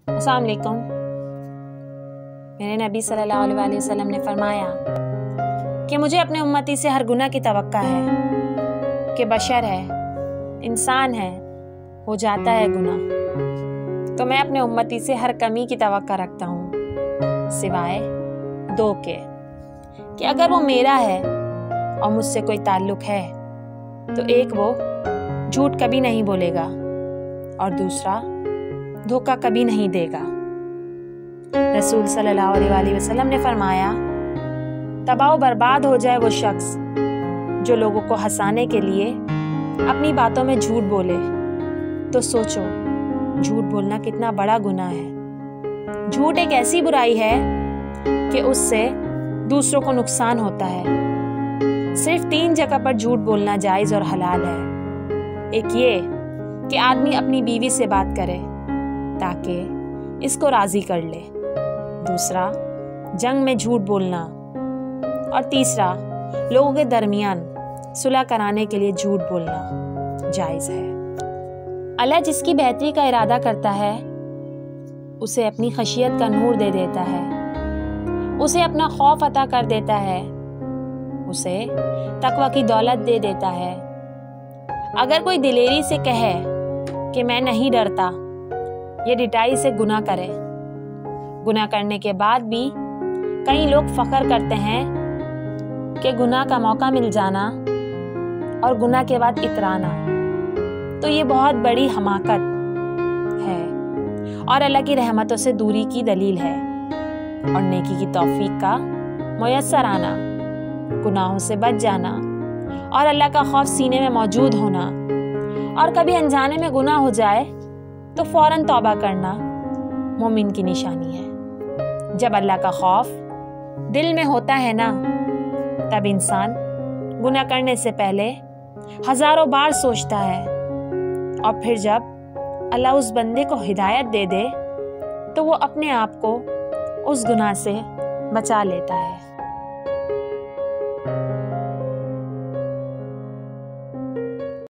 السلام علیکم۔ میرے نبی صلی اللہ علیہ وسلم نے فرمایا کہ مجھے اپنے امتی سے ہر گناہ کی توقع ہے کہ بشر ہے، انسان ہے، ہو جاتا ہے گناہ، تو میں اپنے امتی سے ہر کمی کی توقع رکھتا ہوں سوائے دو کے، کہ اگر وہ میرا ہے اور مجھ سے کوئی تعلق ہے تو ایک وہ جھوٹ کبھی نہیں بولے گا اور دوسرا دھوکہ کبھی نہیں دے گا۔ رسول صلی اللہ علیہ وسلم نے فرمایا تباہ و برباد ہو جائے وہ شخص جو لوگوں کو ہنسانے کے لیے اپنی باتوں میں جھوٹ بولے۔ تو سوچو جھوٹ بولنا کتنا بڑا گناہ ہے۔ جھوٹ ایک ایسی برائی ہے کہ اس سے دوسروں کو نقصان ہوتا ہے۔ صرف 3 جگہ پر جھوٹ بولنا جائز اور حلال ہے۔ ایک یہ کہ آدمی اپنی بیوی سے بات کرے تاکہ اس کو راضی کر لے، دوسرا جنگ میں جھوٹ بولنا، اور تیسرا لوگوں کے درمیان صلح کرانے کے لیے جھوٹ بولنا جائز ہے۔ اللہ جس کی بہتری کا ارادہ کرتا ہے اسے اپنی خشیت کا نور دے دیتا ہے، اسے اپنا خوف عطا کر دیتا ہے، اسے تقوی کی دولت دے دیتا ہے۔ اگر کوئی دلیری سے کہے کہ میں نہیں ڈرتا، یہ ڈٹائی سے گناہ کرے۔ گناہ کرنے کے بعد بھی کئی لوگ فخر کرتے ہیں کہ گناہ کا موقع مل جانا اور گناہ کے بعد اترانا، تو یہ بہت بڑی حماقت ہے اور اللہ کی رحمتوں سے دوری کی دلیل ہے۔ اور نیکی کی توفیق کا میسر آنا، گناہوں سے بچ جانا اور اللہ کا خوف سینے میں موجود ہونا، اور کبھی انجانے میں گناہ ہو جائے تو فوراً توبہ کرنا مومن کی نشانی ہے۔ جب اللہ کا خوف دل میں ہوتا ہے نا، تب انسان گناہ کرنے سے پہلے ہزاروں بار سوچتا ہے، اور پھر جب اللہ اس بندے کو ہدایت دے دے تو وہ اپنے آپ کو اس گناہ سے بچا لیتا ہے۔